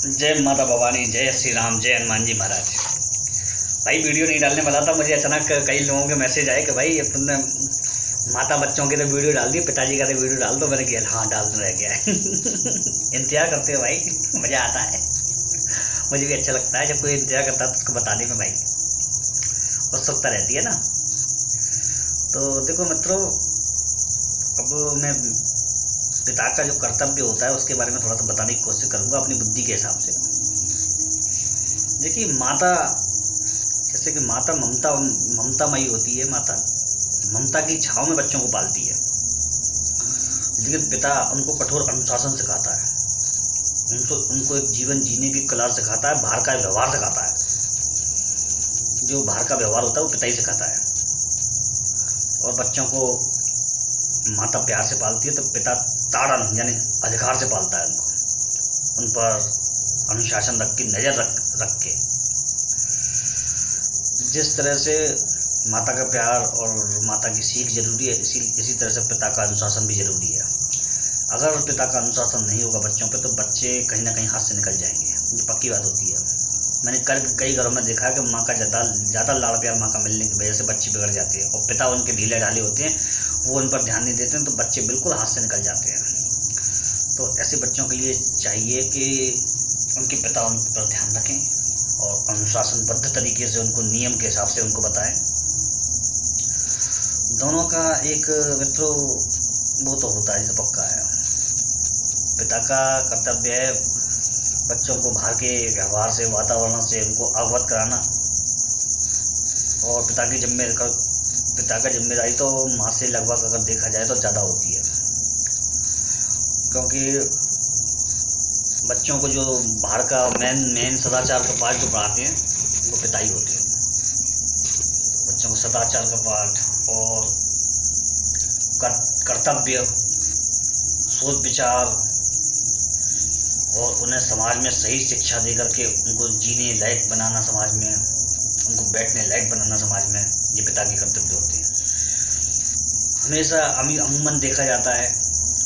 जय माता भवानी, जय श्री राम, जय हनुमान जी महाराज। भाई वीडियो नहीं डालने वाला था, मुझे अचानक कई लोगों के मैसेज आए कि भाई तुमने माता बच्चों की तो वीडियो डाल दी, पिताजी का तो वीडियो डाल दो। मैंने कहा हाँ डालना रह गया है। इंतजार करते हो भाई, मज़ा आता है, मुझे भी अच्छा लगता है जब कोई इंतजार करता है तो उसको बताने में भाई उत्सुकता रहती है ना। तो देखो मित्रों, अब मैं पिता का जो कर्तव्य होता है उसके बारे में थोड़ा सा बताने की कोशिश करूँगा अपनी बुद्धि के हिसाब से। देखिए माता, जैसे कि माता ममतामयी होती है। माता ममता की छाँव में बच्चों को पालती है, लेकिन पिता उनको कठोर अनुशासन सिखाता है, उनको एक जीवन जीने की कला सिखाता है, बाहर का व्यवहार सिखाता है। जो बाहर का व्यवहार होता है वो पिता ही सिखाता है। और बच्चों को माता प्यार से पालती है तो पिता ताड़न यानी अधिकार से पालता है उनको, उन पर अनुशासन रख के, नज़र रख के। जिस तरह से माता का प्यार और माता की सीख जरूरी है, इसी तरह से पिता का अनुशासन भी जरूरी है। अगर पिता का अनुशासन नहीं होगा बच्चों पे तो बच्चे कहीं ना कहीं हाथ से निकल जाएंगे, ये पक्की बात होती है। मैंने कई घरों में देखा है कि माँ का ज़्यादा लाड़ प्यार माँ का मिलने की वजह से बच्चे बिगड़ जाते हैं, और पिता उनके ढीले ढाले होते हैं, वो उन पर ध्यान नहीं देते हैं, तो बच्चे बिल्कुल हाथ से निकल जाते हैं। तो ऐसे बच्चों के लिए चाहिए कि उनके पिता उन पर ध्यान रखें और अनुशासनबद्ध तरीके से उनको नियम के हिसाब से उनको बताएं। दोनों का एक मित्रों वो तो होता है, जैसे पक्का है। पिता का कर्तव्य है बच्चों को बाहर के व्यवहार से, वातावरण से उनको अवगत कराना, और पिता का जिम्मेदारी तो माँ से लगभग अगर देखा जाए तो ज़्यादा होती है, क्योंकि बच्चों को जो बाहर का मेन सदाचार का पाठ जो पढ़ाते हैं वो पिता ही होते हैं। बच्चों को सदाचार का पाठ और कर्तव्य, सोच विचार, और उन्हें समाज में सही शिक्षा दे करके उनको जीने लायक बनाना, समाज में उनको बैठने लायक बनाना समाज में, ये पिता के कर्तव्य होते हैं। हमेशा अमूमन देखा जाता है,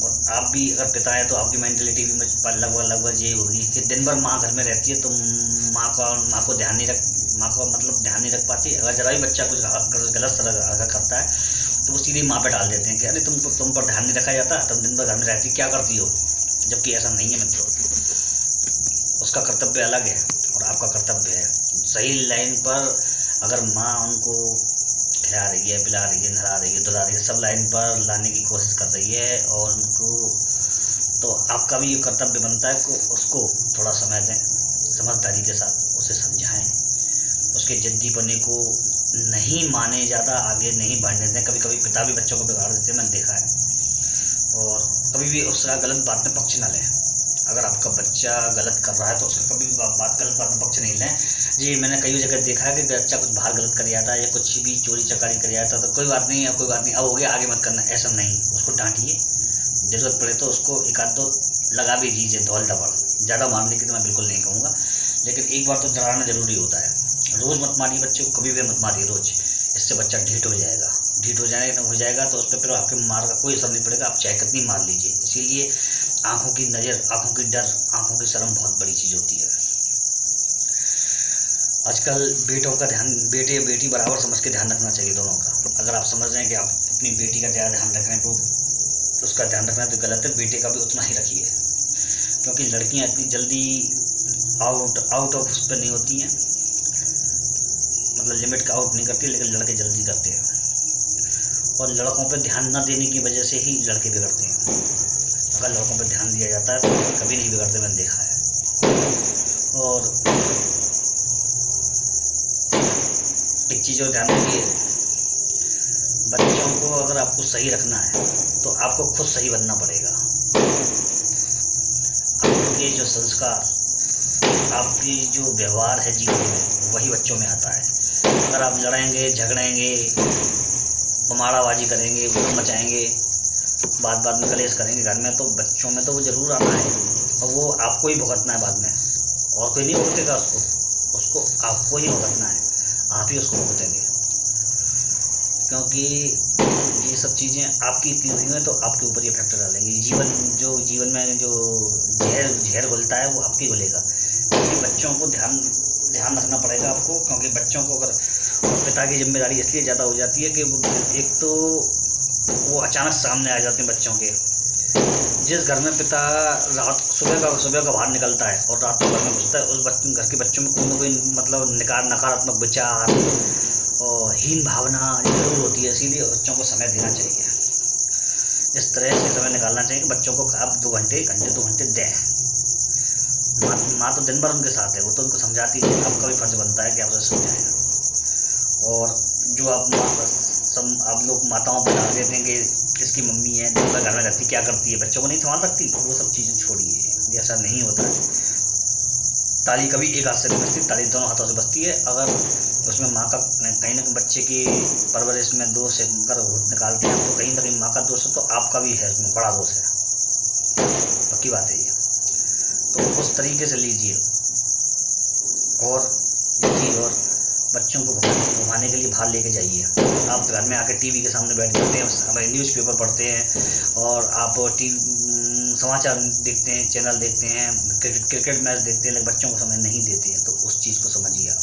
और आप भी अगर पिता है तो आपकी मेंटलिटी भी लगभग यही होगी कि दिन भर माँ घर में रहती है तो माँ को ध्यान नहीं रख पाती। अगर जरा भी बच्चा कुछ गलत तरह करता है तो वो सीधे माँ पे डाल देते हैं कि अरे तुम पर ध्यान नहीं रखा जाता, तुम दिन भर घर में रहती क्या करती हो। जबकि ऐसा नहीं है मित्रों, उसका कर्तव्य अलग है और आपका कर्तव्य है। सही लाइन पर अगर माँ उनको खिला रही है, पिला रही है, नहला रही है, धुला रही है, सब लाइन पर लाने की कोशिश कर रही है, और उनको तो आपका भी ये कर्तव्य बनता है कि उसको थोड़ा समय दें, समझदारी के साथ उसे समझाएं, उसके जिद्दीपने को नहीं माने, ज़्यादा आगे नहीं बढ़ने दें। कभी कभी पिता भी बच्चों को बिगाड़ देते हैं, मैंने देखा है। और कभी भी उसका गलत बात में पक्ष ना लें। अगर आपका बच्चा गलत कर रहा है तो उसका कभी भी गलत बात में पक्ष नहीं लें। जी मैंने कई जगह देखा है कि बच्चा कुछ बाहर गलत कर आता है या कुछ भी चोरी चकारी कर आता है तो कोई बात नहीं, अब हो गया, आगे मत करना, ऐसा नहीं। उसको डांटिए, ज़रूरत पड़े तो उसको एक आध दो लगा भी दीजिए, धौल धपड़। ज़्यादा मारने की तो मैं बिल्कुल नहीं कहूँगा, लेकिन एक बार तो डराना ज़रूरी होता है। रोज़ मत मारिए बच्चे को, कभी भी मत मारिए रोज़, इससे बच्चा ढीठ हो जाएगा तो उस पर फिर आपके मार का कोई असर नहीं पड़ेगा, आप चाहे कितनी मार लीजिए। इसीलिए आँखों की नज़र, आँखों की डर, आँखों की शर्म बहुत बड़ी चीज़ होती है। आजकल बेटों का ध्यान, बेटे बेटी बराबर समझ के ध्यान रखना चाहिए दोनों का। अगर आप समझ रहे हैं कि आप अपनी बेटी का ध्यान रख रहे हैं तो उसका ध्यान रखना तो गलत है, बेटे का भी उतना ही रखिए, क्योंकि लड़कियाँ इतनी जल्दी आउट ऑफ उस पर नहीं होती हैं, मतलब लिमिट का आउट नहीं करती, लेकिन लड़के जल्दी करते हैं। और लड़कों पर ध्यान न देने की वजह से ही लड़के बिगड़ते हैं। अगर लड़कों पर ध्यान दिया जाता है तो कभी नहीं बिगड़ते, मैंने देखा है। और एक चीज़ और ध्यान रखिए, बच्चों को अगर आपको सही रखना है तो आपको खुद सही बनना पड़ेगा। आपके जो संस्कार, आपकी जो व्यवहार है जीवन में, वही बच्चों में आता है। अगर आप लड़ेंगे, झगड़ेंगे, पमाड़ाबाजी करेंगे, उधम मचाएंगे, बात में कलेश करेंगे घर में, तो बच्चों में तो वो ज़रूर आना है, और वो आपको ही भुगतना है बाद में। और कोई नहीं भुगतेगा उसको आपको ही भुगतना है, आप ही उसको भुगतेंगे, क्योंकि ये सब चीज़ें आपकी की हुई हैं तो आपके ऊपर ये फैक्टर डालेंगी। जीवन में जो जहर घुलता है वो आपकी घुलेगा। बच्चों को ध्यान रखना पड़ेगा आपको, क्योंकि बच्चों को अगर पिता की जिम्मेदारी इसलिए ज़्यादा हो जाती है कि एक तो वो अचानक सामने आ जाते हैं बच्चों के। जिस घर में पिता सुबह का बाहर निकलता है और रात को घर में घुसता है, उस घर के बच्चों में कोई ना कोई मतलब नकारात्मक विचार और हीन भावना जरूर होती है। इसीलिए बच्चों को समय देना चाहिए, इस तरह से समय निकालना चाहिए कि बच्चों को आप 2 घंटे 2 घंटे दें। माँ तो दिन भर उनके साथ है, वो तो उनको समझाती है, आपका भी फर्ज बनता है कि आप उसे समझाएं। और जो आप लोग माताओं पर डाल देते हैं कि इसकी मम्मी है, दिन भर घर में रहती, क्या करती है, बच्चों को नहीं संभाल सकती, वो सब चीज़ें छोड़िए, ऐसा नहीं होता है। ताली कभी एक हाथ से नहीं बजती, ताली दोनों हाथों से बजती है। अगर उसमें माँ का कहीं ना कहीं बच्चे की परवरिश में दोष है, अगर निकालते हैं तो कहीं ना कहीं माँ का दोष है, तो आपका भी है उसमें बड़ा दोष है, पक्की बात है ये। तो उस तरीके से लीजिए। और बच्चों को घुमाने के लिए बाहर लेके जाइए। आप घर में आके टीवी के सामने बैठ जाते हैं, हमारे न्यूज़पेपर पढ़ते हैं और आप समाचार देखते हैं, चैनल देखते हैं, क्रिकेट मैच देखते हैं, लेकिन बच्चों को समय नहीं देते हैं। तो उस चीज़ को समझिए आप।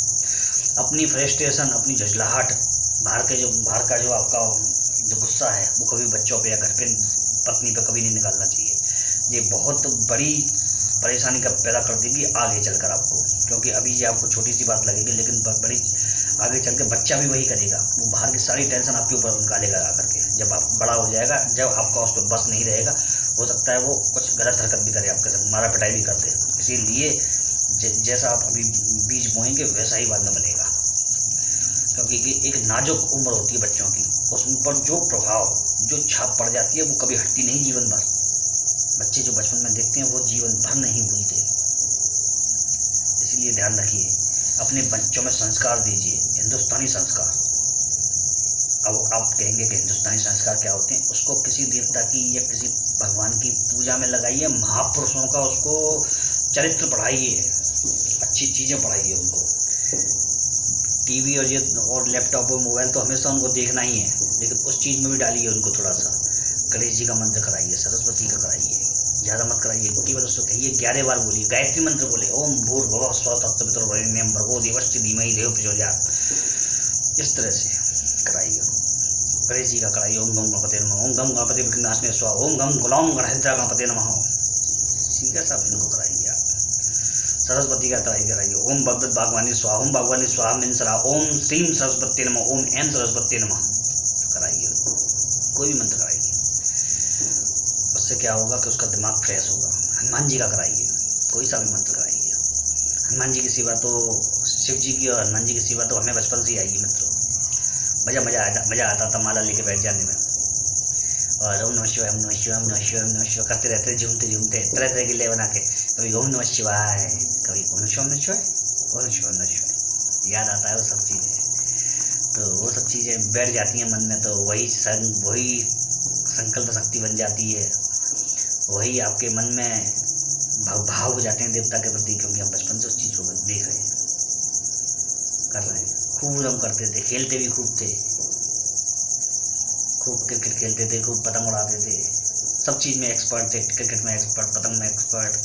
अपनी फ्रस्ट्रेशन, अपनी झुंझलाहट, बाहर का जो आपका जो गुस्सा है, वो कभी बच्चों पे या घर पे पत्नी पे कभी नहीं निकालना चाहिए। ये बहुत बड़ी परेशानी का पैदा कर देगी आगे चलकर आपको, क्योंकि अभी ये आपको छोटी सी बात लगेगी, लेकिन बड़ी आगे चल के बच्चा भी वही करेगा। वो बाहर की सारी टेंशन आपके ऊपर निकालेगा आकर के। जब आप बड़ा हो जाएगा, जब आपका उस पर बस नहीं रहेगा, हो सकता है वो कुछ गलत हरकत भी करे, आपके साथ मारा पिटाई भी कर दे। इसीलिए जैसा आप अभी बीज बोएंगे वैसा ही बाद में बनेगा, क्योंकि एक नाजुक उम्र होती है बच्चों की, उस पर जो प्रभाव, जो छाप पड़ जाती है, वो कभी हटती नहीं जीवन भर। बच्चे जो बचपन में देखते हैं वो जीवन भर नहीं भूलते। इसलिए ध्यान रखिए, अपने बच्चों में संस्कार दीजिए, हिंदुस्तानी संस्कार। अब आप कहेंगे कि हिंदुस्तानी संस्कार क्या होते हैं? उसको किसी देवता की या किसी भगवान की पूजा में लगाइए, महापुरुषों का उसको चरित्र पढ़ाइए, अच्छी चीज़ें पढ़ाइए उनको। टीवी और लैपटॉप और मोबाइल तो हमेशा उनको देखना ही है, लेकिन उस चीज़ में भी डालिए उनको थोड़ा सा। गणेश जी का मंत्र कराइए, सरस्वती का कराइए, ज़्यादा मत कराइए, केवल उसको कहिए 11 बार बोलिए, गायत्री मंत्र बोले, ओम भूर्भुवः स्वः तत्सवितुर्वरेण्यं भर्गो देवस्य धीमहि धियो प्रचोदयात्। इस तरह से कराइए। गणेश जी का कराइए, ओम गम गणपते नमः, ओम गम गणपति विघ्नाशने स्वाहा, ओम गम गुलाम गणहरिद्रा गणपते नमः। ठीक है, सब इनको कराइए आप। सरस्वती का कराइए, ओम भगवत भागवानी स्वाहा, ओम भागवानी स्वाहा मिंसरा, ओम श्रीम सरस्वती नमः, ओम एन सरस्वती नमः कराइए। कोई भी मंत्र कराइए, उससे क्या होगा कि उसका दिमाग फ्रेश होगा। हनुमान जी का कराइए, कोई सा भी मंत्र कराइए। हनुमान जी की सेवा तो, शिव जी की और हनुमान जी की सेवा तो हमें बचपन से ही आई है मित्रों। मज़ा आता था माला लेके बैठ जाने में, और ओम नमः शिवाय, ओम नमः शिवाय, ओम नमः शिवाय, ओम नमः शिवाय करते रहते, झूमते तरह तरह की लय बना के, कभी ओम नमः शिवाय, कभी ओम नमः शिवाय, ओम नमः शिवाय, ओम नमः शिवाय। याद आता है वो सब चीज़ें, तो वो सब चीज़ें बैठ जाती हैं मन में, तो वही संकल्प शक्ति बन जाती है, वही आपके मन में भाव हो जाते हैं देवता के प्रति, क्योंकि हम बचपन से उस चीज़ को देख रहे हैं, कर रहे हैं। खूब हम करते थे, खेलते भी खूब थे, खूब क्रिकेट खेलते थे, खूब पतंग उड़ाते थे, सब चीज़ में एक्सपर्ट थे। क्रिकेट में एक्सपर्ट, पतंग में एक्सपर्ट,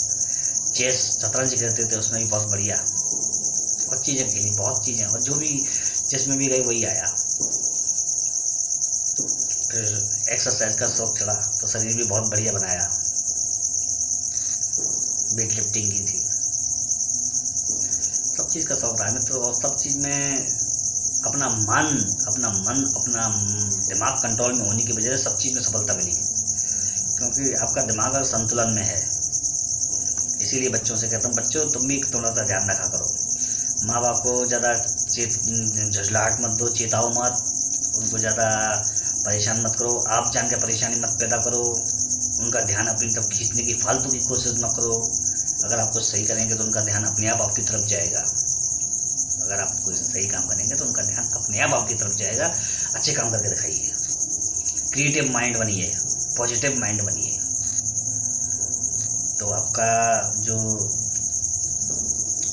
चेस शतरंज खेलते थे, उसमें भी बहुत बढ़िया, बहुत चीज़ें खेली, बहुत चीज़ें, और जो भी जिसमें भी गई वही आया। फिर एक्सरसाइज का शौक चढ़ा तो शरीर भी बहुत बढ़िया बनाया, वेट लिफ्टिंग की थी, सब चीज़ का शौक रहा है मित्रों। और सब चीज़ में अपना दिमाग कंट्रोल में होने की वजह से सब चीज़ में सफलता मिली, क्योंकि आपका दिमाग अगर संतुलन में है। इसीलिए बच्चों से कहता हूँ, बच्चों तुम भी थोड़ा सा ध्यान रखा करो, माँ बाप को ज़्यादा झुंझलाहट मत दो, चेताओ मत, उनको ज़्यादा परेशान मत करो, आप जान के परेशानी मत पैदा करो, उनका ध्यान अपनी तरफ खींचने की फालतू की कोशिश मत करो। अगर आप कुछ सही करेंगे तो उनका ध्यान अपने आप आपकी तरफ जाएगा। अगर आप कोई सही काम करेंगे तो उनका ध्यान अपने आप आपकी तरफ जाएगा। अच्छे काम करके दिखाइए, क्रिएटिव माइंड बनिए, पॉजिटिव माइंड बनिए, तो आपका जो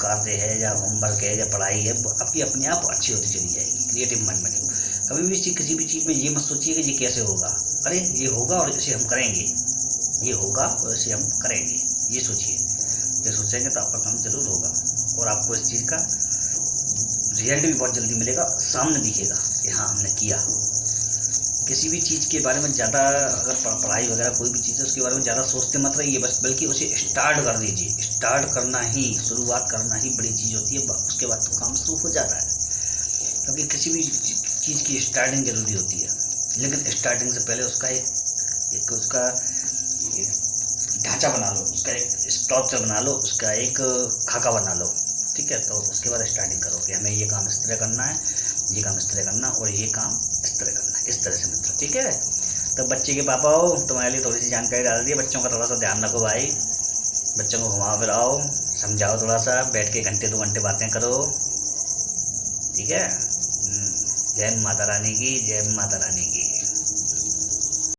कार्य है या होमवर्क है या पढ़ाई है, आपकी अपने आप अच्छी होती चली जाएगी। क्रिएटिव माइंड बनिए। कभी भी किसी भी चीज़ में ये मत सोचिए कि ये कैसे होगा, अरे ये होगा और इसे हम करेंगे, ये होगा और इसे हम करेंगे, ये सोचिए। ये सोचेंगे तो आपका काम जरूर होगा और आपको इस चीज़ का रिजल्ट भी बहुत जल्दी मिलेगा, सामने दिखेगा कि हाँ हमने किया। किसी भी चीज़ के बारे में ज़्यादा अगर पढ़ाई वगैरह कोई भी चीज़ है उसके बारे में ज़्यादा सोचते मत रहिए, बस बल्कि उसे स्टार्ट कर दीजिए। स्टार्ट करना ही, शुरुआत करना ही बड़ी चीज़ होती है, उसके बाद तो काम शुरू हो जाता है। क्योंकि किसी भी चीज़ की स्टार्टिंग ज़रूरी होती है, लेकिन स्टार्टिंग से पहले उसका एक उसका ढांचा बना लो, उसका एक स्ट्रक्चर बना लो, उसका एक खाका बना लो, ठीक है। तो उसके बाद स्टार्टिंग करो कि हमें ये काम इस तरह करना है, ये काम इस तरह करना और ये काम इस तरह करना है, इस तरह से मतलब, ठीक है। तो बच्चे के पापा हो, तुम्हारे लिए थोड़ी सी जानकारी डाल दी है। बच्चों का थोड़ा सा ध्यान रखो भाई, बच्चों को घुमाओ फिराओ, समझाओ, थोड़ा सा बैठ के घंटे 2 घंटे बातें करो, ठीक है। जय माता रानी की, जय माता रानी की।